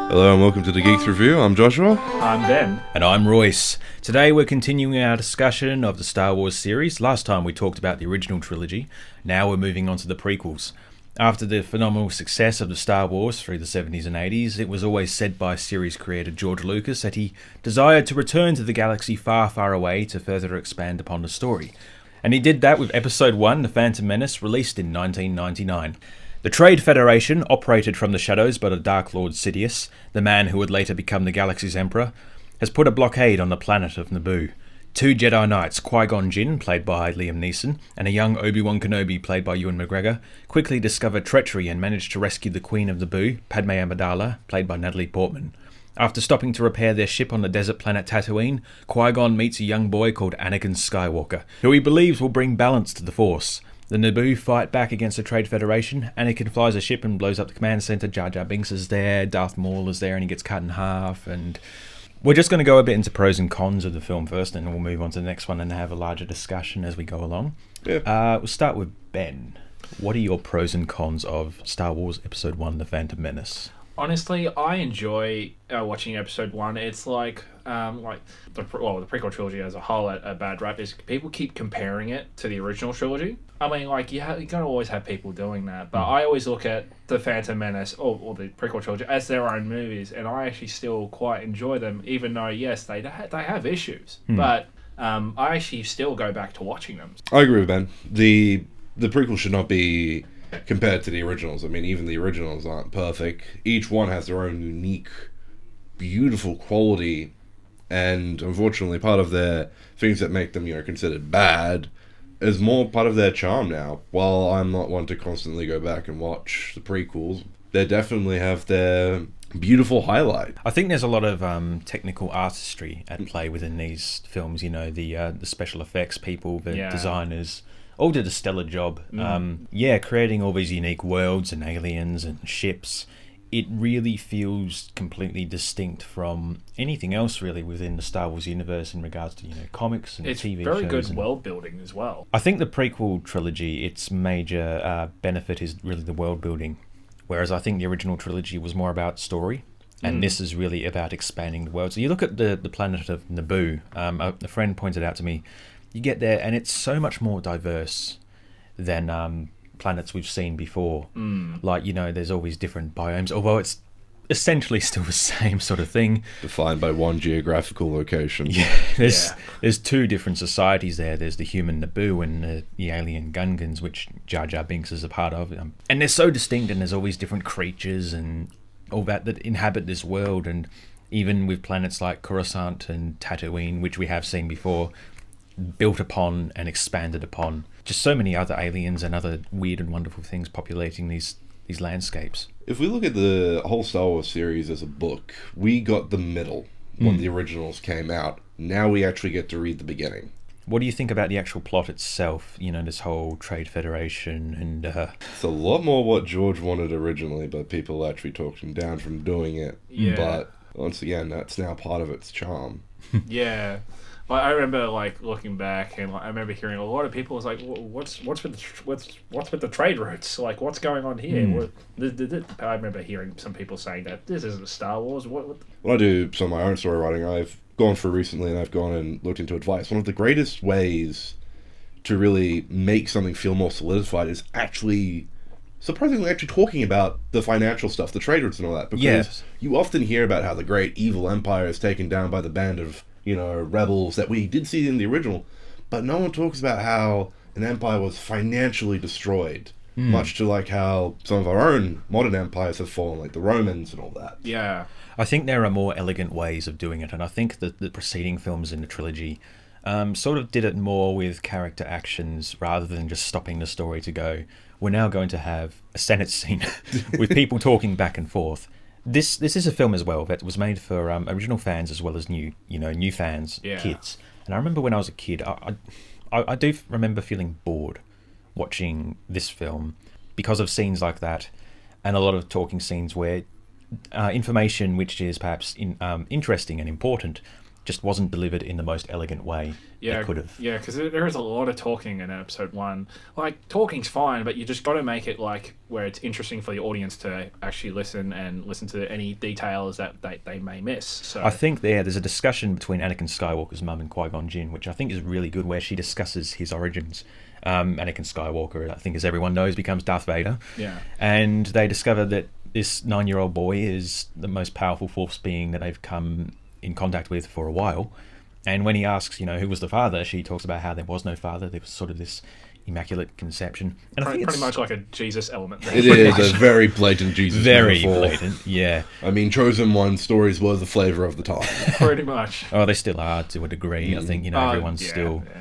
Hello and welcome to the Geeks Review. I'm Joshua. I'm Ben. And I'm Royce. Today we're continuing our discussion of the Star Wars series. Last time we talked about the original trilogy. Now we're moving on to the prequels. After the phenomenal success of the Star Wars through the 70s and 80s, it was always said by series creator George Lucas that he desired to return to the galaxy far, far away to further expand upon the story. And he did that with Episode 1, The Phantom Menace, released in 1999. The Trade Federation, operated from the shadows by the Dark Lord Sidious, the man who would later become the galaxy's emperor, has put a blockade on the planet of Naboo. Two Jedi Knights, Qui-Gon Jinn, played by Liam Neeson, and a young Obi-Wan Kenobi, played by Ewan McGregor, quickly discover treachery and manage to rescue the Queen of Naboo, Padme Amidala, played by Natalie Portman. After stopping to repair their ship on the desert planet Tatooine, Qui-Gon meets a young boy called Anakin Skywalker, who he believes will bring balance to the Force. The Naboo fight back against the Trade Federation. Anakin flies a ship and blows up the command center. Jar Jar Binks is there. Darth Maul is there and he gets cut in half. And we're just going to go a bit into pros and cons of the film first, and we'll move on to the next one and have a larger discussion as we go along. Yeah. We'll start with Ben. What are your pros and cons of Star Wars Episode 1, The Phantom Menace? Honestly, I enjoy watching Episode 1. It's like the prequel trilogy as a whole, a bad rap is people keep comparing it to the original trilogy. I mean, like, you're going to always have people doing that, but I always look at The Phantom Menace or the prequel trilogy as their own movies, and I actually still quite enjoy them, even though, yes, they have issues, but I actually still go back to watching them. I agree with Ben. The prequel should not be compared to the originals. I mean, even the originals aren't perfect. Each one has their own unique, beautiful quality, and unfortunately part of their things that make them, considered bad is more part of their charm now. While I'm not one to constantly go back and watch the prequels, they definitely have their beautiful highlight. I think there's a lot of technical artistry at play within these films. The special effects people, the designers, all did a stellar job. Creating all these unique worlds and aliens and ships. It really feels completely distinct from anything else really within the Star Wars universe in regards to comics and TV shows. It's very good world building as well. I think the prequel trilogy, its major benefit is really the world building, whereas I think the original trilogy was more about story. And this is really about expanding the world. So you look at the planet of Naboo. A friend pointed out to me, you get there and it's so much more diverse than planets we've seen before. There's always different biomes, although it's essentially still the same sort of thing. Defined by one geographical location. There's two different societies there. There's the human Naboo and the alien Gungans, which Jar Jar Binks is a part of. And they're so distinct, and there's always different creatures and all that inhabit this world. And even with planets like Coruscant and Tatooine, which we have seen before, built upon and expanded upon. Just so many other aliens and other weird and wonderful things populating these landscapes. If we look at the whole Star Wars series as a book, we got the middle when the originals came out. Now we actually get to read the beginning. What do you think about the actual plot itself? This whole Trade Federation and... It's a lot more what George wanted originally, but people actually talked him down from doing it. Yeah. But once again, that's now part of its charm. Yeah. Well, I remember looking back, and I remember hearing a lot of people was like, "What's with the trade routes? Like, what's going on here?" I remember hearing some people saying that this isn't Star Wars. What? When I do some of my own story writing, I've gone through recently, and I've gone and looked into advice. One of the greatest ways to really make something feel more solidified is surprisingly actually talking about the financial stuff, the trade routes and all that, because you often hear about how the great evil empire is taken down by the band of rebels that we did see in the original, but no one talks about how an empire was financially destroyed, much to like how some of our own modern empires have fallen, like the Romans and all that. Yeah. I think there are more elegant ways of doing it, and I think that the preceding films in the trilogy sort of did it more with character actions rather than just stopping the story to go, we're now going to have a Senate scene with people talking back and forth. This is a film as well that was made for original fans as well as new fans, kids. And I remember when I was a kid, I do remember feeling bored watching this film because of scenes like that, and a lot of talking scenes where information which is perhaps interesting and important just wasn't delivered in the most elegant way it could have. Yeah, because there is a lot of talking in episode 1. Like, talking's fine, but you just got to make it like where it's interesting for the audience to actually listen to any details that they may miss. So I think there's a discussion between Anakin Skywalker's mum and Qui-Gon Jinn, which I think is really good, where she discusses his origins. Anakin Skywalker, I think, as everyone knows, becomes Darth Vader. Yeah. And they discover that this 9-year-old boy is the most powerful Force being that they've come in contact with for a while. And when he asks, who was the father, she talks about how there was no father. There was sort of this immaculate conception. And I think pretty much like a Jesus element there. It is a very blatant Jesus very metaphor. blatant, yeah. I mean, Chosen One stories were the flavour of the time. Pretty much. Oh, they still are to a degree. I think, everyone's still... Yeah.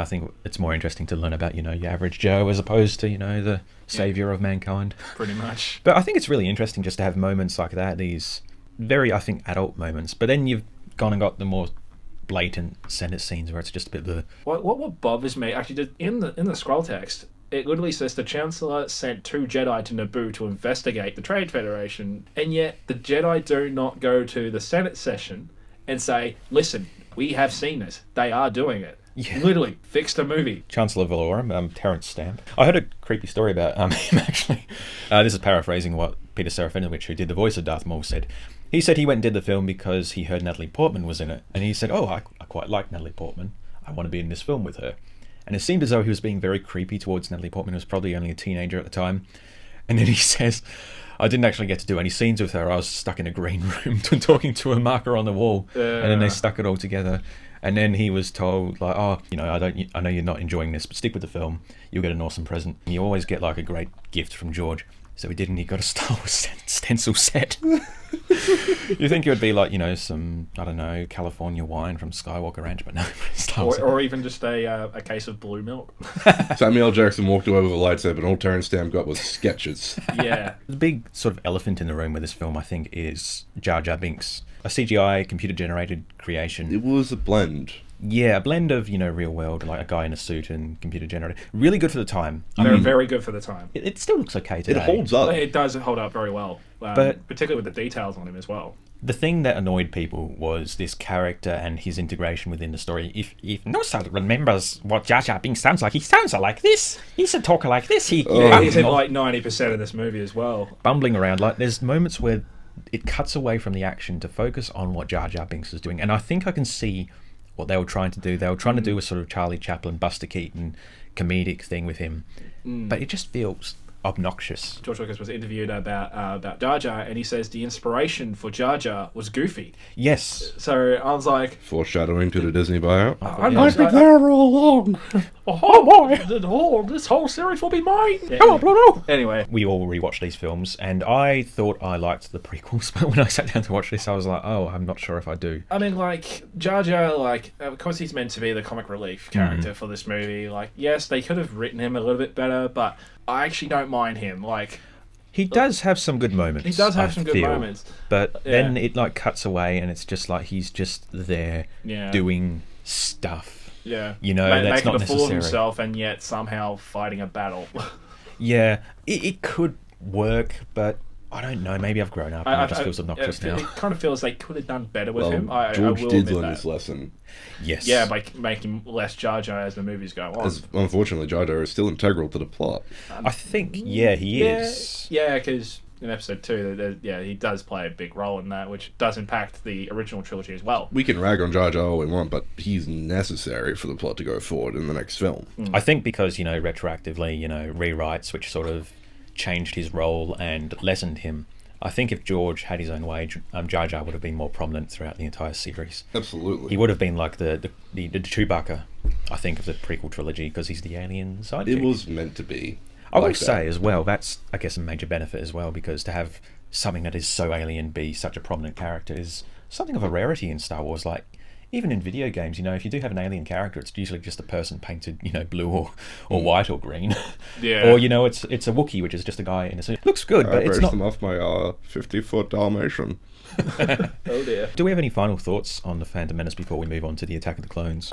I think it's more interesting to learn about, your average Joe as opposed to, the saviour of mankind. Pretty much. But I think it's really interesting just to have moments like that, these very, I think, adult moments. But then you've gone and got the more blatant Senate scenes where it's just a bit of the... What bothers me, actually, in the scroll text, it literally says the Chancellor sent 2 Jedi to Naboo to investigate the Trade Federation, and yet the Jedi do not go to the Senate session and say, listen, we have seen it. They are doing it. Yeah. Literally, fixed a movie. Chancellor Valorum, Terrence Stamp. I heard a creepy story about him, actually. This is paraphrasing what Peter Serafinowicz, who did the voice of Darth Maul, said. He said he went and did the film because he heard Natalie Portman was in it. And he said, I quite like Natalie Portman. I want to be in this film with her. And it seemed as though he was being very creepy towards Natalie Portman, who was probably only a teenager at the time. And then he says, I didn't actually get to do any scenes with her. I was stuck in a green room talking to a marker on the wall. And then they stuck it all together. And then he was told, like, I know you're not enjoying this, but stick with the film. You'll get an awesome present. And you always get, like, a great gift from George. So he didn't. He got a Star Wars stencil set. You think it would be like, some, I don't know, California wine from Skywalker Ranch, but no. Star Wars or even just a case of blue milk. Samuel L. Jackson walked away with a lightsaber, and all Terrence Stamp got was sketches. Yeah. The big sort of elephant in the room with this film, I think, is Jar Jar Binks. A CGI, computer-generated creation. It was a blend. Yeah, a blend of, real world, like a guy in a suit and computer-generated. Really good for the time. Very good for the time. It still looks okay today. It holds up. It does hold up very well, but particularly with the details on him as well. The thing that annoyed people was this character and his integration within the story. If Nosal remembers what Jar Jar Binks sounds like, he sounds like this. He's a talker like this. He's in like 90% of this movie as well. Bumbling around. Like, there's moments where it cuts away from the action to focus on what Jar Jar Binks is doing. And I think I can see what they were trying to do. They were trying to do a sort of Charlie Chaplin, Buster Keaton comedic thing with him. But it just feels obnoxious. George Lucas was interviewed about Jar Jar, and he says the inspiration for Jar Jar was Goofy. Yes. So I was like... Foreshadowing to the Disney buyout. I've been there all along. This whole series will be mine. Yeah. Come on, Pluto. Anyway. We all rewatched these films, and I thought I liked the prequels, but when I sat down to watch this, I was like, I'm not sure if I do. I mean, like, Jar Jar, because he's meant to be the comic relief character for this movie, yes, they could have written him a little bit better, but I actually don't mind him. He does have some good moments. He does have some good moments. But then it cuts away and it's just like he's just there doing stuff. Yeah. That's making not a fool of necessary. himself and yet somehow fighting a battle. Yeah. It could work, but I don't know. Maybe I've grown up and it just feels obnoxious now. It kind of feels they could have done better with him. George will did admit learn that. this lesson. Yes. Yeah, by making less Jar Jar as the movies go on. Unfortunately, Jar Jar is still integral to the plot. I think, he is. Yeah, because in episode 2, he does play a big role in that, which does impact the original trilogy as well. We can rag on Jar Jar all we want, but he's necessary for the plot to go forward in the next film. I think because, retroactively, rewrites, which sort of changed his role and lessened him. I think if George had his own way, Jar Jar would have been more prominent throughout the entire series. Absolutely. He would have been like the Chewbacca, I think, of the prequel trilogy, because he's the alien sidekick. It was meant to be. I will say as well, that's, I guess, a major benefit as well, because to have something that is so alien be such a prominent character is something of a rarity in Star Wars. Like, even in video games, if you do have an alien character, it's usually just a person painted, blue or white or green. Yeah. Or, it's a Wookiee, which is just a guy in a suit. It looks good, but it's not... them off my 50-foot Dalmatian. Oh dear. Do we have any final thoughts on The Phantom Menace before we move on to the Attack of the Clones?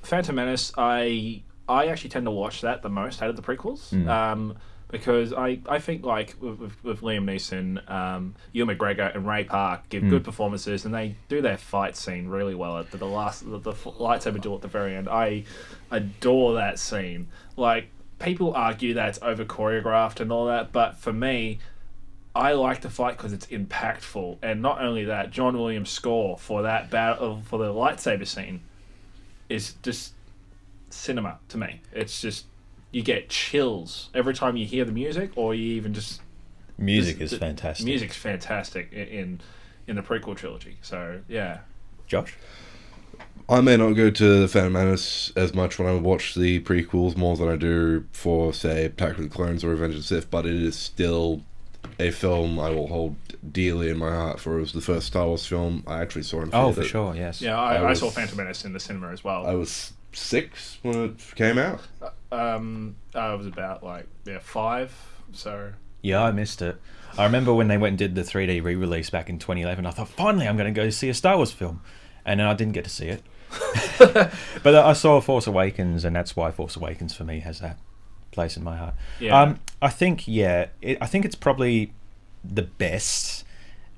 Phantom Menace, I actually tend to watch that the most out of the prequels. because I think like with Liam Neeson, Ewan McGregor, and Ray Park give good performances, and they do their fight scene really well at the lightsaber duel at the very end. I adore that scene. Like, people argue that it's over choreographed and all that, but for me, I like the fight because it's impactful, and not only that, John Williams' score for that battle for the lightsaber scene is just cinema to me. It's just, you get chills every time you hear the music, or you even just Is fantastic. Music's fantastic in the prequel trilogy. So yeah, Josh? I may not go to Phantom Menace as much when I watch the prequels more than I do for, say, Attack of the Clones or Revenge of the Sith, but it is still a film I will hold dearly in my heart, for it was the first Star Wars film I actually saw in theater. Oh, for sure, yes. Yeah, I saw Phantom Menace in the cinema as well. I was 6 when it came out. I was about 5, so... Yeah, I missed it. I remember when they went and did the 3D re-release back in 2011, I thought, finally, I'm going to go see a Star Wars film. And then I didn't get to see it. But I saw Force Awakens, and that's why Force Awakens for me has that place in my heart. Yeah. I think it's probably the best.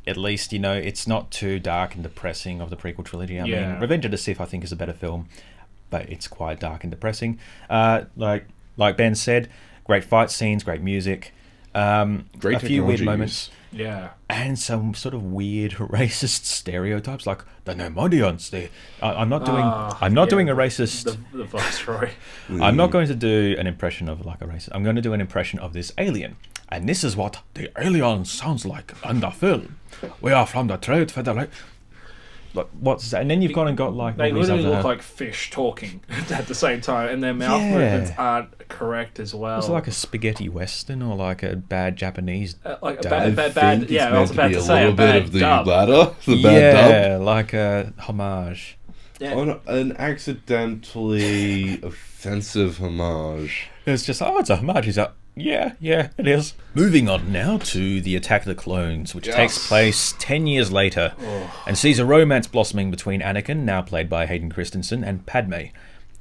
At least, it's not too dark and depressing of the prequel trilogy. I mean, Revenge of the Sith I think is a better film, but it's quite dark and depressing. Like Ben said, great fight scenes, great music, Great a few weird technology moments. Yeah. And some sort of weird racist stereotypes, like the Nomodians. I'm not doing a racist. The Viceroy. I'm not going to do an impression of like a racist. I'm going to do an impression of this alien, and this is what the alien sounds like in the film. We are from the Trade Federation. Like, what's that? And then you've gone and got like They all these literally other... look like fish talking at the same time, and their mouth movements aren't correct as well. It's like a spaghetti western or like a bad Japanese. Like a dub. bad. Yeah, I was about to say a bit bad of the dub. latter, the bad dub. Like a homage. Yeah. Oh, no, an accidentally offensive homage. It's just, it's a homage. He's like, yeah, it is. Moving on now to the Attack of the Clones, which takes place 10 years later and sees a romance blossoming between Anakin, now played by Hayden Christensen, and Padme.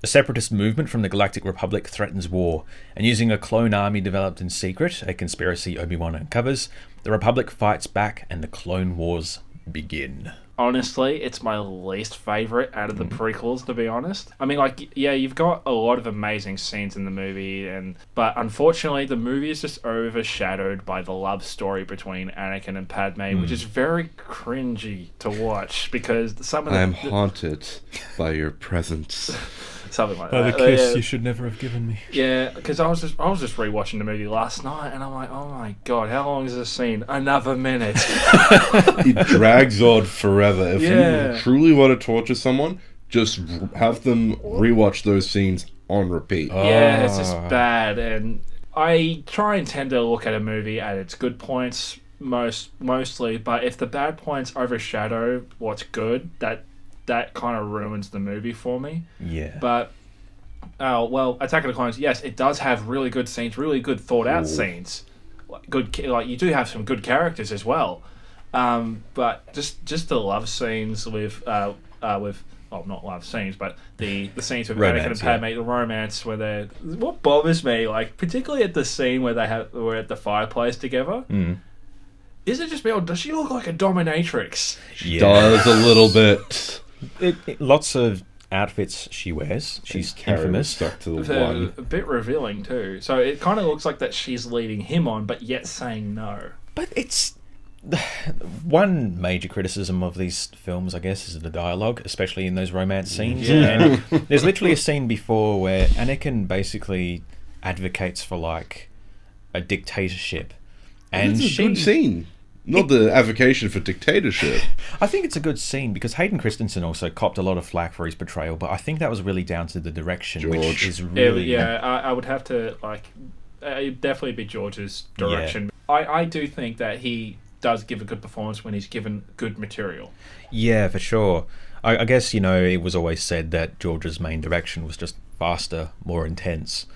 A separatist movement from the Galactic Republic threatens war, and using a clone army developed in secret, a conspiracy Obi-Wan uncovers, the Republic fights back and the Clone Wars begin. Honestly, it's my least favourite out of the prequels, to be honest. I mean, you've got a lot of amazing scenes in the movie, but unfortunately, the movie is just overshadowed by the love story between Anakin and Padme, which is very cringy to watch, because some of I am haunted by your presence. Something like By that. the kiss you should never have given me. Yeah, because I was just rewatching the movie last night, and I'm like, oh my god, how long is this scene? Another minute. It drags on forever. If Yeah. you truly want to torture someone, just have them rewatch those scenes on repeat. Yeah, it's just bad, and I try and tend to look at a movie at its good points mostly, but if the bad points overshadow what's good, that kind of ruins the movie for me. Yeah. But Attack of the Clones, yes, it does have really good scenes, really good thought out scenes. You do have some good characters as well. But just the love scenes with not love scenes, but the scenes with Anakin and Padme, the romance where they're... What bothers me, particularly at the scene where we're at the fireplace together, is it just me, or does she look like a dominatrix? Yeah. Does a little bit. Lots of outfits she wears. She's infamous. Stuck to the one. A bit revealing too. So it kind of looks like that she's leading him on, but yet saying no. But it's... One major criticism of these films, I guess, is the dialogue, especially in those romance scenes. Yeah. And there's literally a scene before where Anakin basically advocates for, a dictatorship. And It's a good scene. Not the avocation for dictatorship. I think it's a good scene because Hayden Christensen also copped a lot of flack for his portrayal, but I think that was really down to the direction, which George. is really... I would have to, it'd definitely be George's direction. Yeah. I do think that he does give a good performance when he's given good material. Yeah, for sure. I guess, it was always said that George's main direction was just faster, more intense.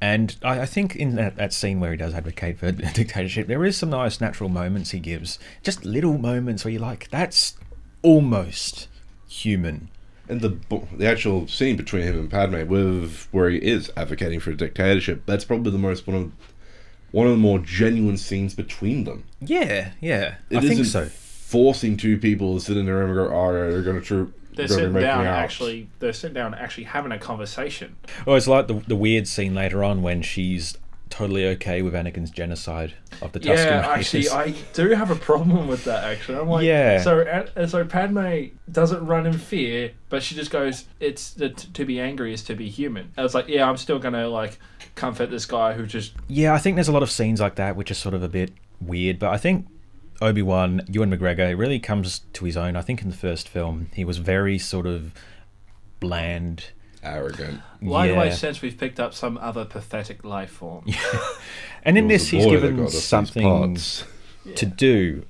And I think in that scene where he does advocate for dictatorship, there is some nice natural moments he gives. Just little moments where you're like, that's almost human. And the actual scene between him and Padme, where he is advocating for a dictatorship, that's probably one of one of the more genuine scenes between them. Yeah. It I think isn't so. forcing two people to sit in their room and go, "Oh, they're going to They're sitting down actually having a conversation. Oh, it's like the weird scene later on when she's totally okay with Anakin's genocide of the Tusken Yeah, Raiders. actually, I do have a problem with that. Actually, I'm like, Yeah. So Padme doesn't run in fear, but she just goes, "It's to be angry is to be human." I was like, yeah, I'm still gonna like comfort this guy who just Yeah, I think there's a lot of scenes like that which are sort of a bit weird, but I think Obi-Wan, Ewan McGregor, really comes to his own. I think in the first film, he was very sort of bland. arrogant. Why do I Yeah. sense we've picked up some other pathetic life form? And in It was this, the he's boy that given got us these something parts. to do.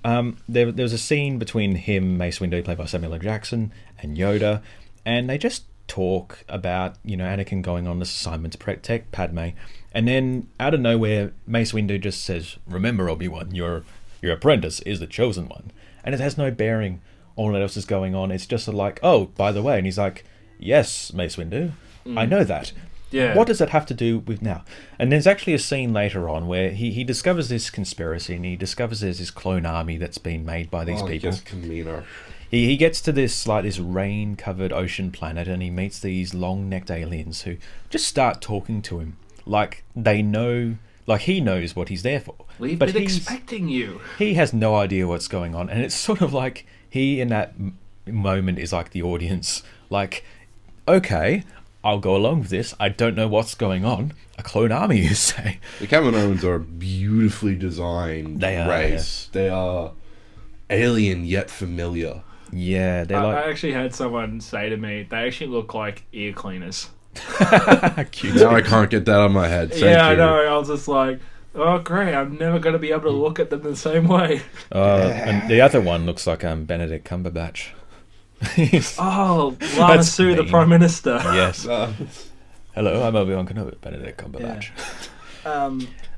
There was a scene between him, Mace Windu, played by Samuel L. Jackson, and Yoda, and they just talk about, Anakin going on this assignment to protect Padme, and then out of nowhere, Mace Windu just says, "Remember, Obi-Wan, your apprentice is the chosen one," and it has no bearing on what else is going on. It's just like, oh, by the way, and he's like, "Yes, Mace Windu, I know that." Yeah. What does that have to do with now? And there's actually a scene later on where he discovers this conspiracy, and he discovers there's this clone army that's been made by these people. Yes, Kamino. He gets to this rain-covered ocean planet, and he meets these long-necked aliens who just start talking to him like they know, like he knows what he's there for. We've but been expecting you. He has no idea what's going on, and it's sort of like he in that moment is like the audience, like, okay, I'll go along with this. I don't know what's going on. A clone army, you say? The Kaminoans are a beautifully designed They are, race. They are alien yet familiar. Yeah, they're I like actually had someone say to me, they actually look like ear cleaners. cute. Now I can't get that on my head. Thank I you. know. I was just like, oh, great. I'm never going to be able to look at them the same way. And the other one looks like Benedict Cumberbatch. Oh, Lama Su, the mean. Prime Minister. Yes. Uh, Hello, I'm Obi-Wan Kenobi, Benedict Cumberbatch.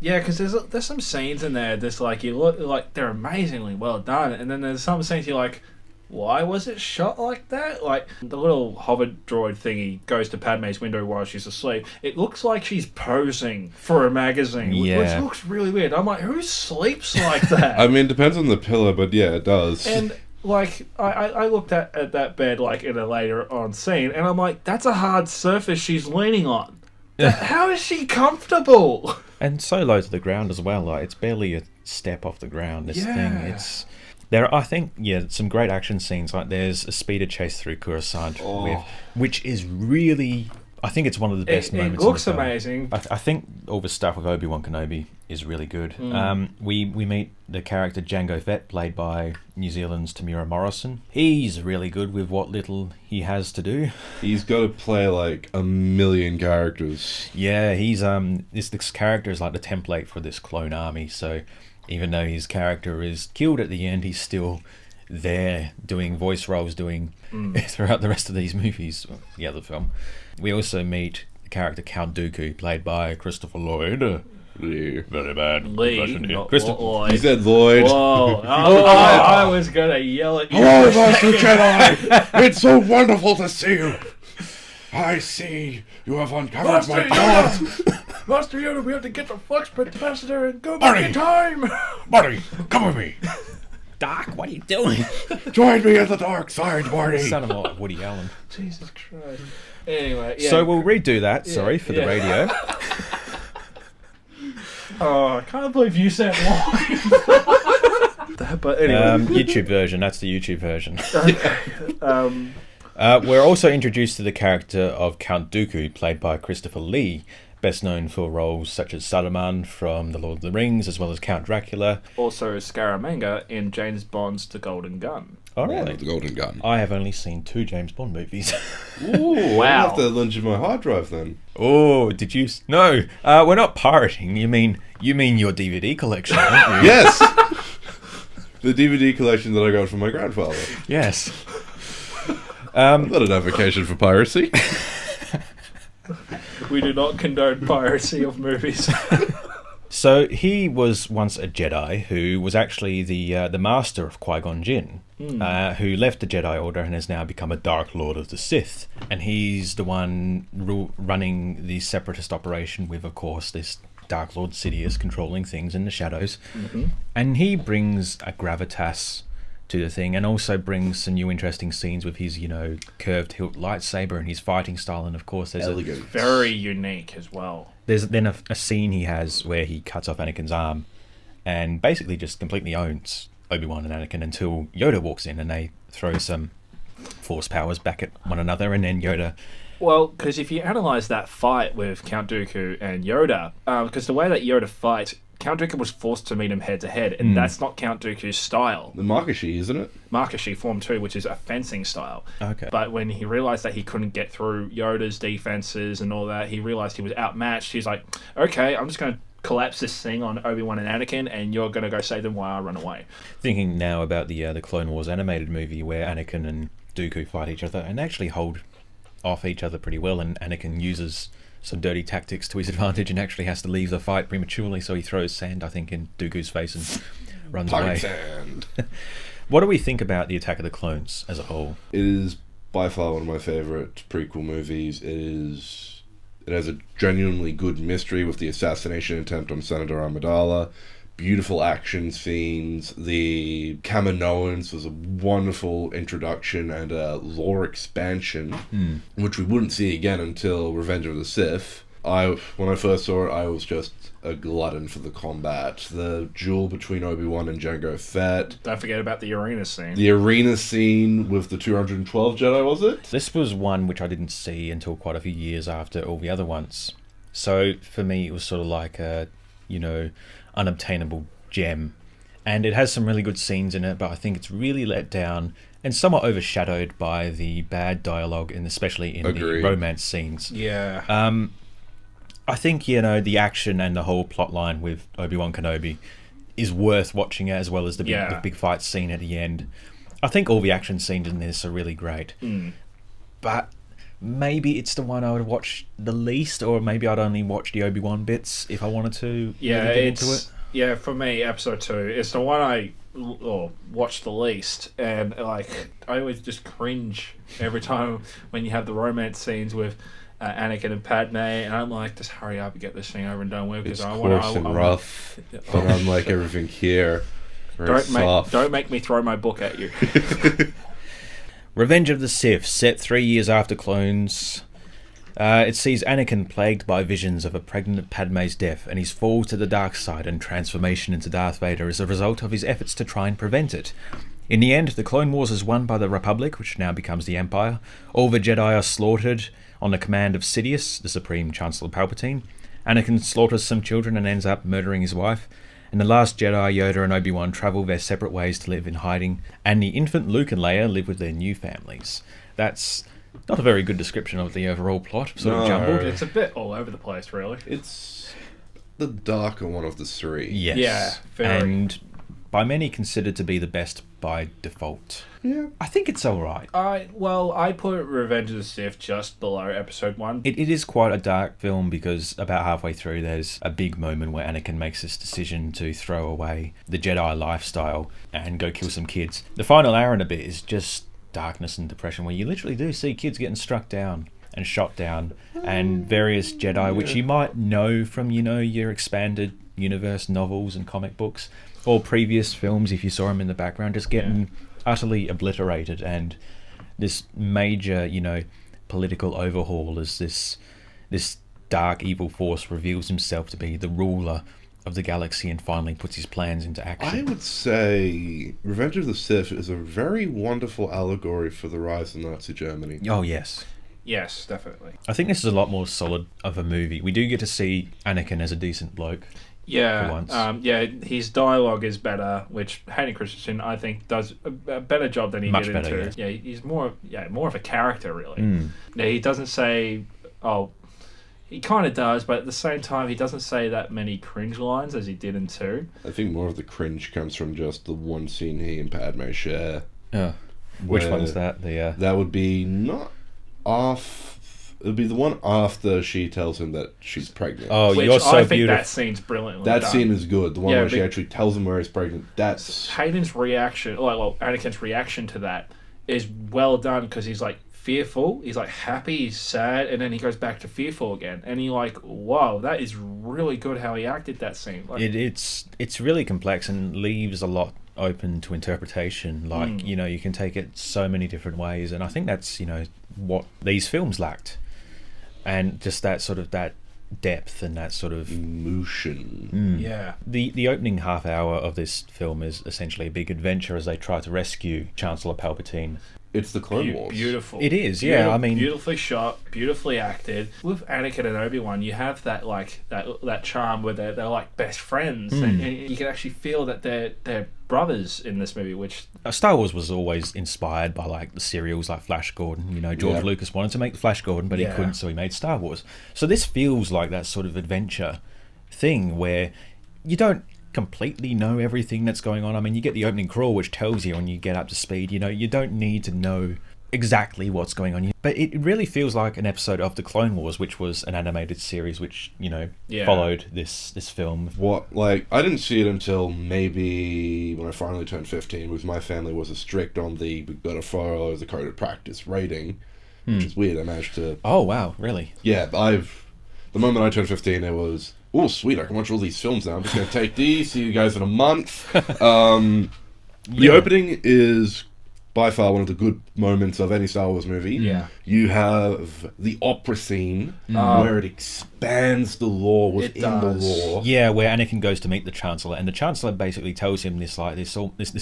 Yeah, because there's some scenes in there that's like, you look like they're amazingly well done, and then there's some scenes you're like, why was it shot like that? Like, the little hover droid thingy goes to Padme's window while she's asleep. It looks like she's posing for a magazine, Yeah. which looks really weird. I'm like, who sleeps like that? I mean, it depends on the pillow, but yeah, it does. And, like, I looked at that bed, like, in a later on scene, and I'm like, that's a hard surface she's leaning on. How is she comfortable? And so low to the ground as well. Like, it's barely a step off the ground, this Yeah. thing. There are, I think, some great action scenes. Like, there's a speeder chase through Coruscant, which is really... I think it's one of the best moments. It looks in the film. amazing. I think all the stuff with Obi-Wan Kenobi is really good. We meet the character Jango Fett, played by New Zealand's Tamira Morrison. He's really good with what little he has to do. He's got to play like a million characters. Yeah, he's this character is like the template for this clone army. So even though his character is killed at the end, he's still there doing voice roles, throughout the rest of these movies, the other film. We also meet the character Count Dooku, played by Christopher Lloyd. Yeah. Very bad Lee, impression here. not Christopher. Lloyd. He said Lloyd. Whoa! I was gonna yell at you. Hello, Master Jedi! It's so wonderful to see you! I see you have uncovered my God! Master Yoda, we have to get the flux capacitor and go back in time. Marty, come with me! Doc, what are you doing? Join me in the dark side, Marty! Sounded more like Woody Allen. Jesus Christ. Anyway, yeah. So we'll redo that, sorry, for the radio. Oh, I can't believe you said live. But anyway. YouTube version, that's the YouTube version. Okay. We're also introduced to the character of Count Dooku, played by Christopher Lee, best known for roles such as Saruman from The Lord of the Rings, as well as Count Dracula. Also Scaramanga in James Bond's The Golden Gun. Oh, really? The Golden Gun. I have only seen 2 James Bond movies. Ooh, Wow. I'll have to lunge in my hard drive then. Oh, did you... No, we're not pirating. You mean your DVD collection, don't you? Yes! The DVD collection that I got from my grandfather. Yes. Not an advocation for piracy. We do not condone piracy of movies. So he was once a Jedi who was actually the master of Qui-Gon Jinn, who left the Jedi Order and has now become a Dark Lord of the Sith. And he's the one running the Separatist operation with, of course, this Dark Lord Sidious controlling things in the shadows. Mm-hmm. And he brings a gravitas to the thing, and also brings some new interesting scenes with his, curved hilt lightsaber and his fighting style. And of course, there's very unique as well. There's then a scene he has where he cuts off Anakin's arm, and basically just completely owns Obi-Wan and Anakin until Yoda walks in and they throw some force powers back at one another, and then Yoda. Well, because if you analyze that fight with Count Dooku and Yoda, because the way that Yoda fights, Count Dooku was forced to meet him head to head, and that's not Count Dooku's style. The Markashi, isn't it? Markashi Form 2, which is a fencing style. Okay. But when he realized that he couldn't get through Yoda's defenses and all that, he realized he was outmatched. He's like, okay, I'm just going to collapse this thing on Obi-Wan and Anakin, and you're going to go save them while I run away. Thinking now about the Clone Wars animated movie where Anakin and Dooku fight each other and actually hold off each other pretty well, and Anakin uses some dirty tactics to his advantage and actually has to leave the fight prematurely, so he throws sand, I think, in Dooku's face and runs away. Sand. What do we think about the Attack of the Clones as a whole? It is by far one of my favourite prequel movies. It has a genuinely good mystery with the assassination attempt on Senator Amidala. Beautiful action scenes. The Kaminoans was a wonderful introduction and a lore expansion, which we wouldn't see again until Revenge of the Sith. When I first saw it, I was just a glutton for the combat. The duel between Obi-Wan and Jango Fett. Don't forget about the arena scene. The arena scene with the 212 Jedi, was it? This was one which I didn't see until quite a few years after all the other ones. So for me, it was sort of like a, unobtainable gem. And it has some really good scenes in it, but I think it's really let down and somewhat overshadowed by the bad dialogue, and especially in the romance scenes. Yeah. I think, the action and the whole plot line with Obi-Wan Kenobi is worth watching, as well as the big fight scene at the end. I think all the action scenes in this are really great. But maybe it's the one I would watch the least, or maybe I'd only watch the Obi-Wan bits if I wanted to really get into it. Yeah, for me, episode 2, it's the one I watch the least, and I always just cringe every time when you have the romance scenes with Anakin and Padme, and I'm like, just hurry up and get this thing over and done with, because It's I coarse and rough, but unlike everything here, don't make me throw my book at you. Revenge of the Sith, set 3 years after Clones. It sees Anakin plagued by visions of a pregnant Padme's death and his fall to the dark side and transformation into Darth Vader as a result of his efforts to try and prevent it. In the end, the Clone Wars is won by the Republic, which now becomes the Empire. All the Jedi are slaughtered on the command of Sidious, the Supreme Chancellor Palpatine. Anakin slaughters some children and ends up murdering his wife. And the last Jedi, Yoda and Obi-Wan, travel their separate ways to live in hiding, and the infant Luke and Leia live with their new families. That's not a very good description of the overall plot, sort of jumbled. It's a bit all over the place, really. It's the darker one of the three. Yes. Yeah, very. And by many considered to be the best by default. Yeah. I think it's alright. I put Revenge of the Sith just below episode 1. It is quite a dark film, because about halfway through there's a big moment where Anakin makes this decision to throw away the Jedi lifestyle and go kill some kids. The final hour and a bit is just darkness and depression, where you literally do see kids getting struck down and shot down, and various Jedi, which you might know from, your expanded universe novels and comic books, or previous films if you saw them in the background, just getting utterly obliterated. And this major, political overhaul as this dark evil force reveals himself to be the ruler of the galaxy and finally puts his plans into action. I would say Revenge of the Sith is a very wonderful allegory for the rise of Nazi Germany. Oh, yes. Yes, definitely. I think this is a lot more solid of a movie. We do get to see Anakin as a decent bloke. Yeah, for once. His dialogue is better, which Hayden Christensen, I think, does a better job than he Much did better, in 2. yeah. Yeah, he's more of a character, really. Yeah, he doesn't say, he kind of does, but at the same time, he doesn't say that many cringe lines as he did in 2. I think more of the cringe comes from just the one scene he and Padme share. Oh. Which one's that? That would be not off. It would be the one after she tells him that she's pregnant. Oh, which you're so I think beautiful. that scene's brilliantly That done. scene is good. The one where she actually tells him where he's pregnant. That's Hayden's reaction, Anakin's reaction to that is well done, because he's like fearful, he's like happy, he's sad, and then he goes back to fearful again. And you're like, whoa, that is really good how he acted that scene. Like, it's really complex and leaves a lot open to interpretation. Like, you know, you can take it so many different ways, and I think that's, you know, what these films lacked. And just that sort of that depth and that sort of emotion. Yeah. The opening half hour of this film is essentially a big adventure as they try to rescue Chancellor Palpatine. It's the Clone Wars. Beautiful. It is, yeah. I mean, beautifully shot, beautifully acted. With Anakin and Obi-Wan, you have that like that charm where they're like best friends, and you can actually feel that they're brothers in this movie. Which Star Wars was always inspired by like the serials like Flash Gordon. You know, George Lucas wanted to make the Flash Gordon, but he couldn't, so he made Star Wars. So this feels like that sort of adventure thing where you don't completely know everything that's going on. I mean, you get the opening crawl, which tells you when you get up to speed. You know, you don't need to know exactly what's going on, but it really feels like an episode of the Clone Wars, which was an animated series which, you know, followed this film. I didn't see it until maybe when I finally turned 15, because my family was as strict on we've got to follow the code of practice rating, which is weird. I managed to... Oh, wow, really? Yeah, the moment I turned 15, it was, oh, sweet, I can watch all these films now. I'm just going to take these, see you guys in a month. The opening is by far one of the good moments of any Star Wars movie. Yeah. You have the opera scene where it expands the lore within the lore. Yeah, where Anakin goes to meet the Chancellor, and the Chancellor basically tells him this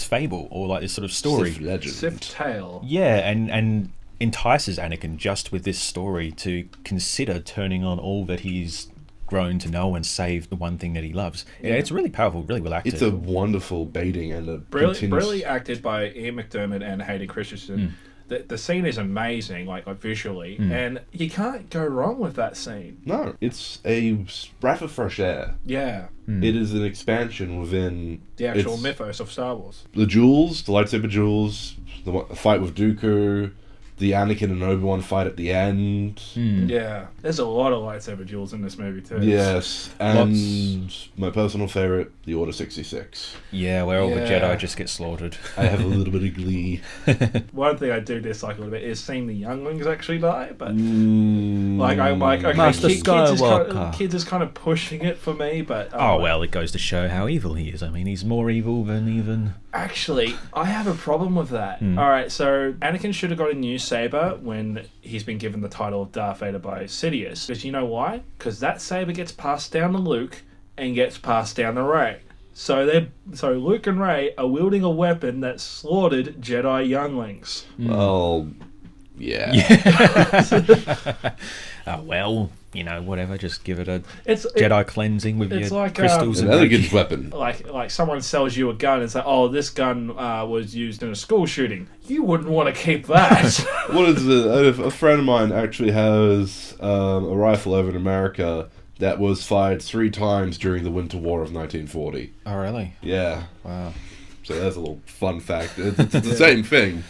fable, or like this sort of story. Sith legend. Sith tale. Yeah, and entices Anakin just with this story to consider turning on all that he's grown to know and save the one thing that he loves. Yeah, it's really powerful, really well acted. It's a wonderful baiting and a brilliantly acted by Ian McDiarmott and Hayden Christensen. The scene is amazing, like visually, and you can't go wrong with that scene. No, it's a breath of fresh air. Yeah. It is an expansion within The actual mythos of Star Wars. The duels, the lightsaber duels, the fight with Dooku, the Anakin and Obi-Wan fight at the end. Yeah, there's a lot of lightsaber duels in this movie too. Yes, and my personal favourite, the Order 66. Yeah, where all the Jedi just get slaughtered. I have a little bit of glee. One thing I do dislike a little bit is seeing the younglings actually die, but I'm like, okay, Master Skywalker. kids is kind of pushing it for me, but well, it goes to show how evil he is. I mean, he's more evil than even... Actually, I have a problem with that. Alright, so Anakin should have got a new saber when he's been given the title of Darth Vader by Sidious. Because you know why? Because that saber gets passed down to Luke and gets passed down to Rey. So Luke and Rey are wielding a weapon that slaughtered Jedi younglings. Well, yeah. Well, you know, whatever, just give it a Jedi cleansing with your like, crystals. An elegant weapon. Like someone sells you a gun and say, oh, this gun was used in a school shooting. You wouldn't want to keep that. What is it? A friend of mine actually has a rifle over in America that was fired 3 times during the Winter War of 1940. Oh, really? Yeah. Wow. So that's a little fun fact. It's the same thing.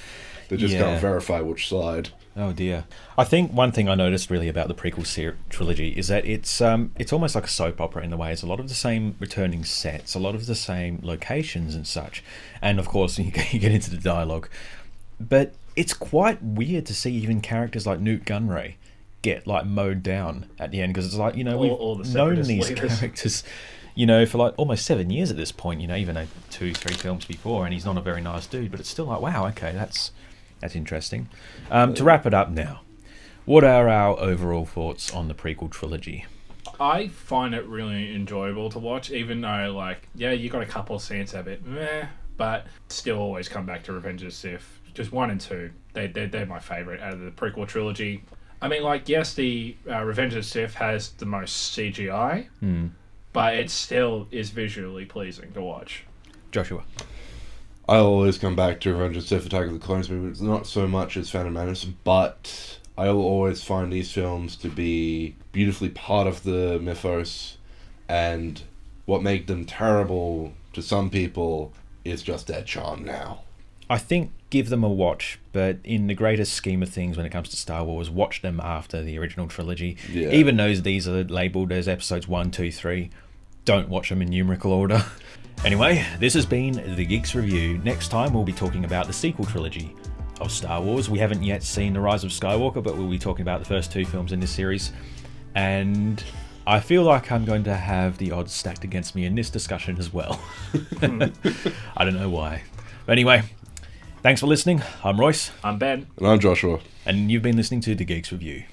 They just can't verify which side. Oh dear. I think one thing I noticed really about the prequel trilogy is that it's almost like a soap opera in the way. It's a lot of the same returning sets, a lot of the same locations and such. And of course, you get into the dialogue. But it's quite weird to see even characters like Newt Gunray get like mowed down at the end, because it's like, you know, we've known these characters, you know, for like almost 7 years at this point, you know, even 2-3 films before, and he's not a very nice dude, but it's still like, wow, okay, that's interesting. To wrap it up now, what are our overall thoughts on the prequel trilogy? I find it really enjoyable to watch, even though, like, yeah, you got a couple of scenes a bit meh, but still always come back to Revenge of the Sith. Just 1 and 2, they're my favourite out of the prequel trilogy. I mean, like, yes, the Revenge of the Sith has the most CGI, but it still is visually pleasing to watch. Joshua? I'll always come back to Revenge of the Sith, Attack of the Clones movie. It's not so much as Phantom Menace, but I'll always find these films to be beautifully part of the mythos, and what made them terrible to some people is just their charm now. I think give them a watch, but in the greatest scheme of things when it comes to Star Wars, watch them after the original trilogy. Yeah. Even though these are labelled as episodes 1, 2, 3, don't watch them in numerical order. Anyway, this has been the Geeks Review. Next time we'll be talking about the sequel trilogy. of Star Wars. We haven't yet seen The Rise of Skywalker, but we'll be talking about the first 2 films in this series. And I feel like I'm going to have the odds stacked against me in this discussion as well. I don't know why. But anyway, thanks for listening. I'm Royce. I'm Ben. And I'm Joshua. And you've been listening to The Geeks Review.